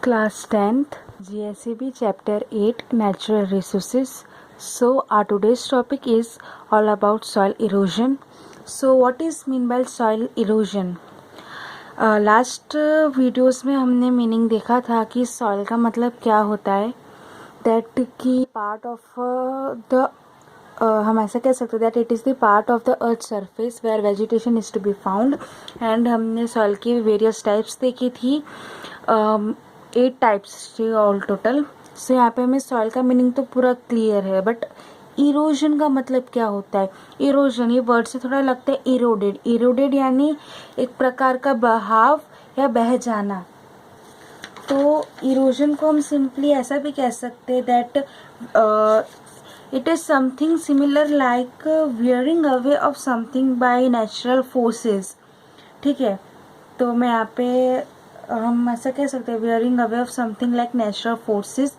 Class 10th GSEB Chapter 8 Natural Resources. So our today's topic is all about soil erosion. So what is mean by soil erosion? Last videos में हमने meaning देखा था कि soil का मतलब क्या होता है, दैट की पार्ट ऑफ द हम ऐसा कह सकते हैं that it is the part of the earth surface where vegetation is to be found. And हमने सॉइल की वेरियस टाइप्स देखी थी, 8 टाइप्स थी ऑल टोटल. सो यहाँ पे हमें सॉइल का मीनिंग तो पूरा क्लियर है, बट इरोजन का मतलब क्या होता है. इरोजन ये वर्ड से थोड़ा लगता है इरोडेड. इरोडेड यानी एक प्रकार का बहाव या बह जाना. तो इरोजन को हम सिंपली ऐसा भी कह सकते हैं that it is something similar like wearing away of something by natural forces. ठीक है, तो मैं यहाँ पे हम ऐसा कह सकते हैं wearing away of something like natural forces.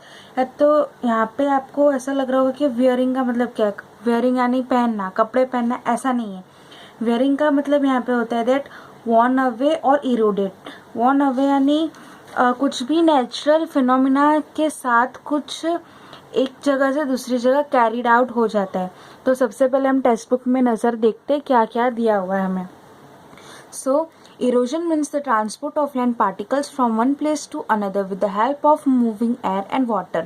तो यहाँ पे आपको ऐसा लग रहा होगा कि वियरिंग का मतलब क्या है. वियरिंग यानी पहनना, कपड़े पहनना, ऐसा नहीं है. वियरिंग का मतलब यहाँ पे होता है दैट वॉर्न अवे और इरोडेड. वॉर्न अवे यानी कुछ भी नेचुरल फिनोमिना के साथ कुछ एक जगह से दूसरी जगह कैरिड आउट हो जाता है. तो सबसे पहले हम टेक्स्ट बुक में नज़र देखते हैं क्या क्या दिया हुआ है हमें. सो erosion means the transport of land particles from one place to another with the help of moving air and water.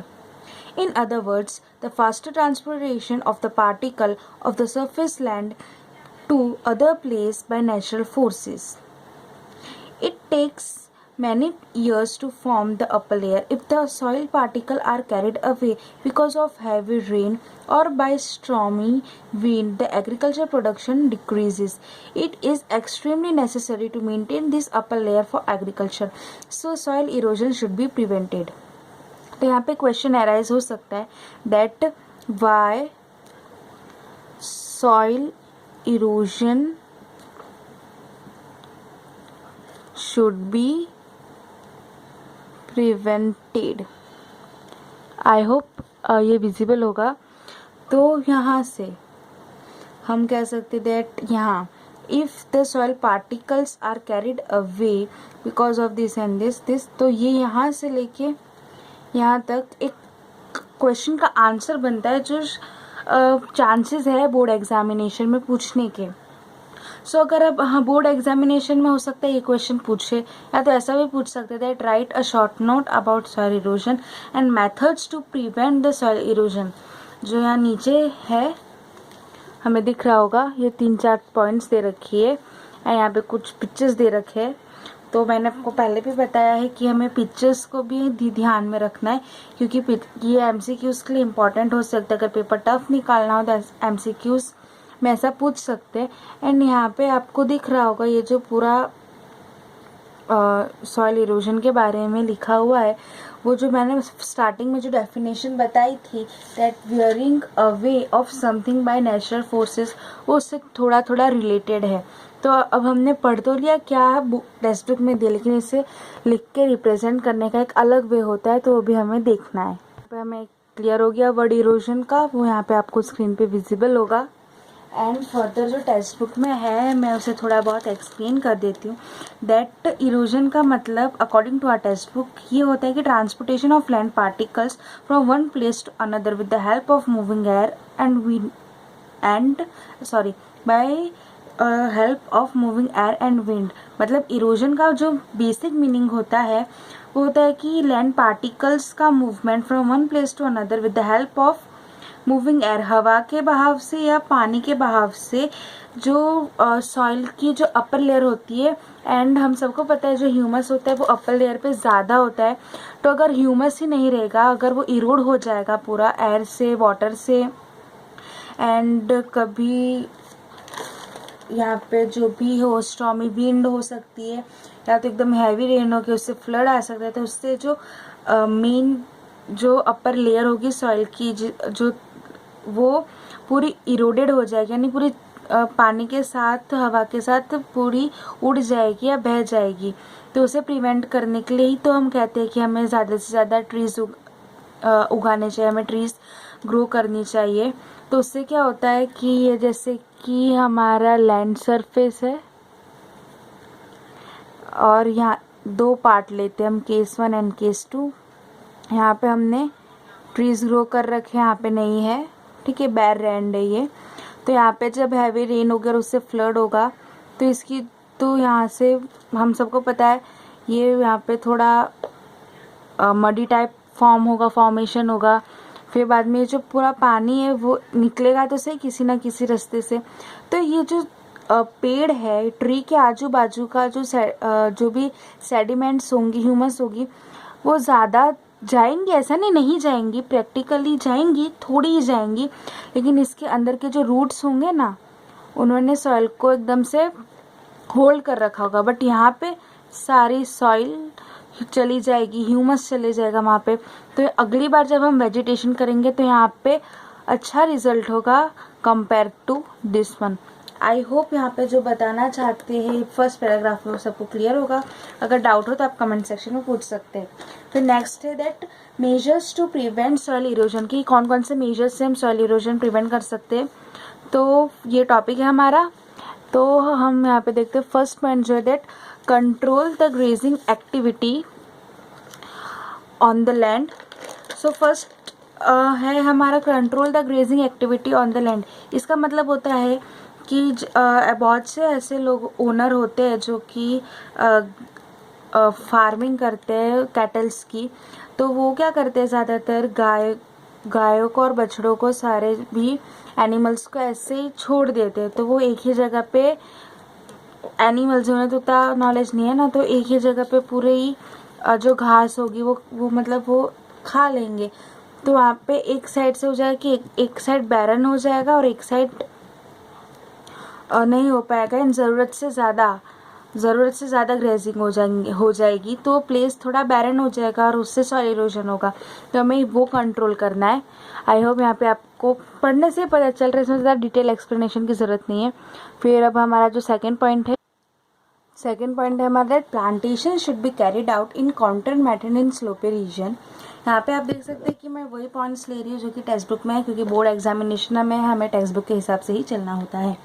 In other words, the faster transportation of the particle of the surface land to other place by natural forces. It takes many years to form the upper layer. If the soil particles are carried away because of heavy rain or by stormy wind, the agriculture production decreases. It is extremely necessary to maintain this upper layer for agriculture. So soil erosion should be prevented. तो यहाँ पे question arise हो सकता है that why soil erosion should be prevented. I hope ये visible होगा. तो यहाँ से हम कह सकते दैट यहाँ if the soil particles are carried away because of this and this, तो ये यहाँ से लेके यहाँ तक एक क्वेश्चन का आंसर बनता है जो चांसेस है बोर्ड एग्जामिनेशन में पूछने के. सो अगर अब हाँ बोर्ड एग्जामिनेशन में हो सकता है ये क्वेश्चन पूछे, या तो ऐसा भी पूछ सकते हैं that write a short note about soil erosion and methods to prevent the soil erosion. जो यहाँ नीचे है हमें दिख रहा होगा, ये 3-4 पॉइंट्स दे रखी है और यहाँ पे कुछ पिक्चर्स दे रखे हैं. तो मैंने आपको पहले भी बताया है कि हमें पिक्चर्स को भी ध्यान में रखना है, क्योंकि ये एमसीक्यूज़ के लिए इम्पॉर्टेंट हो सकता है. अगर पेपर टफ निकालना हो तो एमसीक्यूज़ में ऐसा पूछ सकते हैं. एंड यहाँ पे आपको दिख रहा होगा ये जो पूरा सॉइल इरोजन के बारे में लिखा हुआ है, वो जो मैंने स्टार्टिंग में जो डेफिनेशन बताई थी that wearing away of something by natural forces, वो उससे थोड़ा थोड़ा रिलेटेड है. तो अब हमने पढ़ तो लिया क्या टेक्स्ट बुक में दिया, लेकिन इसे लिख के रिप्रेजेंट करने का एक अलग वे होता है, तो वो भी हमें देखना है. तो हमें क्लियर हो गया वर्ड इरोजन का, वो यहाँ पे आपको स्क्रीन पे विजिबल होगा. एंड फर्दर जो टेक्स्ट बुक में है मैं उसे थोड़ा बहुत एक्सप्लेन कर देती हूँ. दैट इरोजन का मतलब according to our textbook ये होता है कि transportation of land particles from one place to another with the help of moving air and wind by help of moving air and wind. मतलब erosion का जो basic meaning होता है वो होता है कि लैंड पार्टिकल्स का movement from one place to another with the help of moving air, हवा के बहाव से या पानी के बहाव से, जो सॉइल की जो अपर लेयर होती है. एंड हम सबको पता है जो ह्यूमस होता है वो अपर लेयर पे ज़्यादा होता है. तो अगर ह्यूमस ही नहीं रहेगा, अगर वो इरोड हो जाएगा पूरा एयर से, वाटर से, एंड कभी यहाँ पे जो भी हो स्टॉर्मी विंड हो सकती है, या तो एकदम हैवी रेन हो के उससे फ्लड आ सकता है. तो उससे जो मेन जो अपर लेयर होगी सॉइल की जो वो पूरी इरोडेड हो जाएगी, यानी पूरी पानी के साथ, हवा के साथ पूरी उड़ जाएगी या बह जाएगी. तो उसे प्रिवेंट करने के लिए ही तो हम कहते हैं कि हमें ज़्यादा से ज़्यादा ट्रीज़ उगाने चाहिए, हमें ट्रीज़ ग्रो करनी चाहिए. तो उससे क्या होता है कि ये जैसे कि हमारा लैंड सरफेस है और यहाँ दो पार्ट लेते हैं हम, केस 1 एंड केस 2। यहाँ पे हमने ट्रीज ग्रो कर रखे हैं, यहाँ पे नहीं है, ठीक है, बैर लैंड है ये। तो यहाँ पे जब हैवी रेन होगा और उससे फ्लड होगा तो इसकी, तो यहाँ से हम सबको पता है ये यहाँ पे थोड़ा मडी टाइप फॉर्म होगा, फॉर्मेशन होगा। फिर बाद में जो पूरा पानी है वो निकलेगा तो सही किसी ना किसी रास्ते से। तो ये जो पेड़ है, ट्री के आजू बाजू का जो भी सेडिमेंट्स होंगी, ह्यूमस होगी, वो ज़्यादा जाएंगी, ऐसा नहीं जाएंगी, प्रैक्टिकली जाएंगी, थोड़ी ही जाएंगी, लेकिन इसके अंदर के जो रूट्स होंगे ना, उन्होंने सॉइल को एकदम से होल्ड कर रखा होगा। बट यहाँ पे सारी सॉइल चली जाएगी, ह्यूमस चले जाएगा वहाँ पे। तो अगली बार जब हम वेजिटेशन करेंगे तो यहाँ पे अच्छा रिजल्ट होगा compare to this one. I hope यहाँ पे जो बताना चाहते हैं फर्स्ट पैराग्राफ में वो सबको क्लियर होगा। अगर डाउट हो तो आप कमेंट सेक्शन में पूछ सकते हैं। फिर नेक्स्ट है that measures to prevent soil erosion, की कौन कौन से मेजर्स से हम सॉइल इरोजन प्रिवेंट कर सकते हैं। तो ये टॉपिक है हमारा। तो हम यहाँ पे देखते हैं फर्स्ट पॉइंट जो है that control the grazing activity on the land. So first है हमारा control the grazing activity on the land. इसका मतलब होता है कि बहुत से ऐसे लोग ओनर होते हैं जो कि फार्मिंग करते हैं कैटल्स की। तो वो क्या करते हैं, ज़्यादातर गायों को और बछड़ों को, सारे भी एनिमल्स को ऐसे ही छोड़ देते हैं। तो वो एक ही जगह पे एनिमल्स, उन्हें तो उतना नॉलेज नहीं है ना, तो एक ही जगह पे पूरे ही जो घास होगी वो मतलब वो खा लेंगे। तो वहाँ पे एक साइड से हो जाएगा कि एक साइड बैरन हो जाएगा और एक साइड नहीं हो पाएगा। इन ज़रूरत से ज़्यादा ग्रेजिंग हो जाएगी तो प्लेस थोड़ा बैरन हो जाएगा और उससे सॉइल इरोजन होगा। तो हमें वो कंट्रोल करना है। आई होप यहाँ पे आपको पढ़ने से पता चल रहा है, इसमें ज़्यादा डिटेल एक्सप्लेनेशन की ज़रूरत नहीं है। फिर अब हमारा जो सेकेंड पॉइंट है हमारा plantation should be carried out in counter method in slopy region. यहाँ पे आप देख सकते हैं कि मैं वही पॉइंट्स ले रही हूँ जो कि टेक्स्ट बुक में है, क्योंकि बोर्ड एग्जामिनेशन में हमें टेक्स्ट बुक के हिसाब से ही चलना होता है।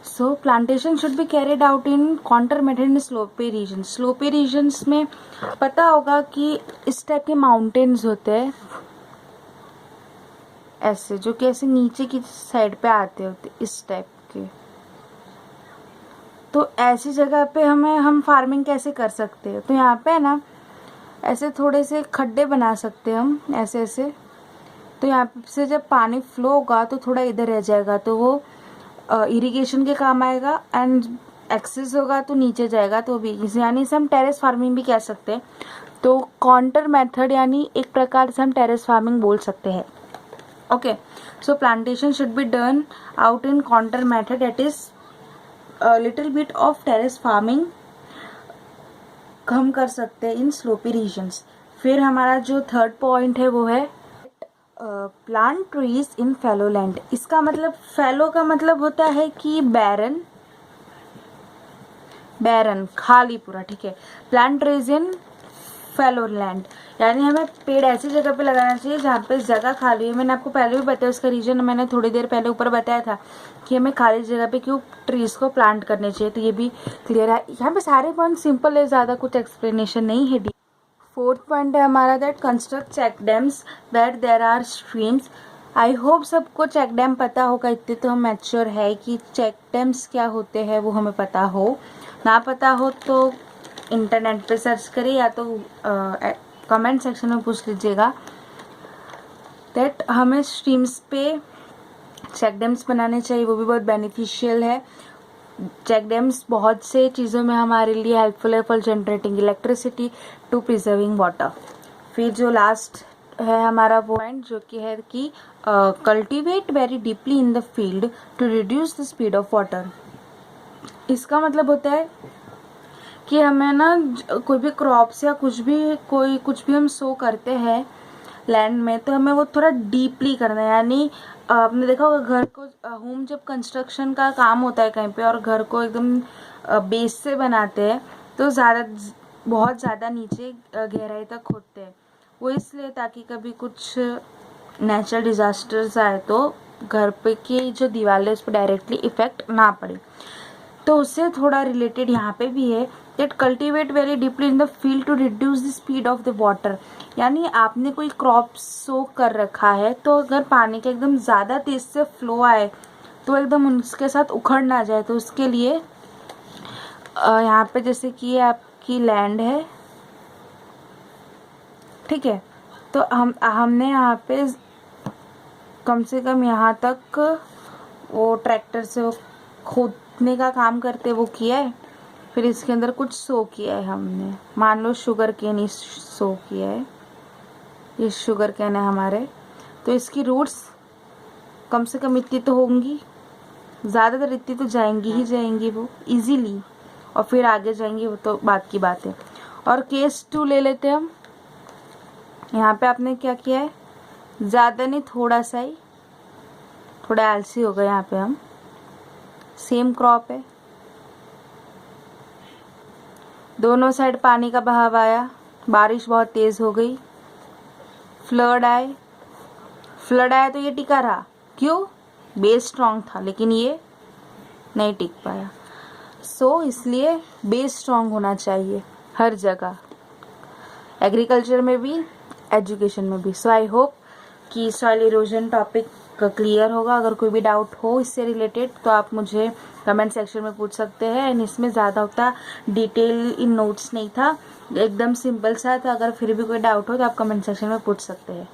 So plantation should be carried out in counter method in slopy region. Slopy regions में पता होगा कि इस टाइप के माउंटेन्स होते हैं ऐसे, जो कि ऐसे नीचे की साइड पे आते होते इस टाइप के। तो ऐसी जगह पे हम फार्मिंग कैसे कर सकते हैं। तो यहाँ पे है ना ऐसे थोड़े से खड्डे बना सकते हैं हम, ऐसे ऐसे। तो यहाँ से जब पानी फ्लो होगा तो थोड़ा इधर रह जाएगा, तो वो इरिगेशन के काम आएगा। एंड एक्सेस होगा तो नीचे जाएगा, तो भी यानी इसे हम टेरेस फार्मिंग भी कह सकते हैं। तो काउंटर मेथड यानी एक प्रकार से हम टेरेस फार्मिंग बोल सकते हैं। Okay, so plantation should be done out in counter method, that is little bit of terrace farming हम कर सकते हैं इन स्लोपी रीजन्स। फिर हमारा जो थर्ड पॉइंट है वो है plant trees in fallow land. इसका मतलब, फैलो का मतलब होता है कि बैरन खाली पूरा, ठीक है। Plant trees in fallow land यानी हमें पेड़ ऐसी जगह पे लगाना चाहिए जहाँ पे जगह खाली है। मैंने आपको पहले भी बताया, उसका रीजन मैंने थोड़ी देर पहले ऊपर बताया था कि हमें खाली जगह पे क्यों ट्रीज को प्लांट करने चाहिए। तो ये भी क्लियर है। यहाँ पे सारे पॉइंट सिंपल है, ज़्यादा कुछ एक्सप्लेनेशन नहीं है। फोर्थ पॉइंट है हमारा that construct check dams that there are streams. I hope सबको चेक डैम पता होगा, इतने तो हम मैच्योर है कि चेक डैम्स क्या होते हैं वो हमें पता हो। ना पता हो तो इंटरनेट पे सर्च करिए या तो कमेंट सेक्शन में पूछ लीजिएगा। दैट हमें स्ट्रीम्स पे चेक डैम्स बनाने चाहिए, वो भी बहुत बेनिफिशियल है। चेक डैम्स बहुत से चीज़ों में हमारे लिए हेल्पफुल है, for generating electricity to preserving water. फिर जो लास्ट है हमारा पॉइंट जो कि है कि cultivate very deeply in the field to reduce the speed of water. इसका मतलब होता है कि हमें ना कोई भी क्रॉप्स या कुछ भी हम सो करते हैं लैंड में, तो हमें वो थोड़ा डीपली करना है। यानी आपने देखा होगा घर को, होम जब कंस्ट्रक्शन का काम होता है कहीं पे और घर को एकदम बेस से बनाते हैं तो बहुत ज़्यादा नीचे गहराई तक खोदते हैं। वो इसलिए ताकि कभी कुछ नेचुरल डिजास्टर्स आए तो घर पे की जो दीवार है उस पर डायरेक्टली इफेक्ट ना पड़े। तो उससे थोड़ा रिलेटेड यहाँ पे भी है that cultivate very deeply in the field to reduce the speed of the water। यानी आपने कोई क्रॉप सो कर रखा है, तो अगर पानी का एकदम ज़्यादा तेज से फ्लो आए तो एकदम उसके साथ उखड़ ना जाए, तो उसके लिए यहाँ पे जैसे कि ये आपकी लैंड है, ठीक है, तो हमने यहाँ पे कम से कम यहाँ तक वो ट्रैक्टर से वो खोदने का काम करते वो किया है, फिर इसके अंदर कुछ सो किया है हमने, मान लो शुगर केन ही सो किया है, ये शुगर केन है हमारे, तो इसकी रूट्स कम से कम इतनी तो होंगी, ज़्यादातर इतनी तो जाएंगी ही जाएंगी वो इजीली, और फिर आगे जाएंगी वो तो बात की बात है। और केस 2 ले लेते हैं हम। यहाँ पे आपने क्या किया है, ज़्यादा नहीं थोड़ा सा ही, थोड़ा आलसी हो गए यहाँ पे हम। सेम क्रॉप है, दोनों साइड पानी का बहाव आया, बारिश बहुत तेज़ हो गई, फ्लड आया तो ये टिका रहा, क्यों, बेस स्ट्रॉन्ग था, लेकिन ये नहीं टिक पाया। सो इसलिए बेस स्ट्रॉन्ग होना चाहिए हर जगह, एग्रीकल्चर में भी, एजुकेशन में भी। सो आई होप कि सॉइल इरोजन टॉपिक क्लियर होगा। अगर कोई भी डाउट हो इससे रिलेटेड तो आप मुझे कमेंट सेक्शन में पूछ सकते हैं। एंड इसमें ज़्यादा उतना डिटेल इन नोट्स नहीं था, एकदम सिंपल सा था। अगर फिर भी कोई डाउट हो तो आप कमेंट सेक्शन में पूछ सकते हैं।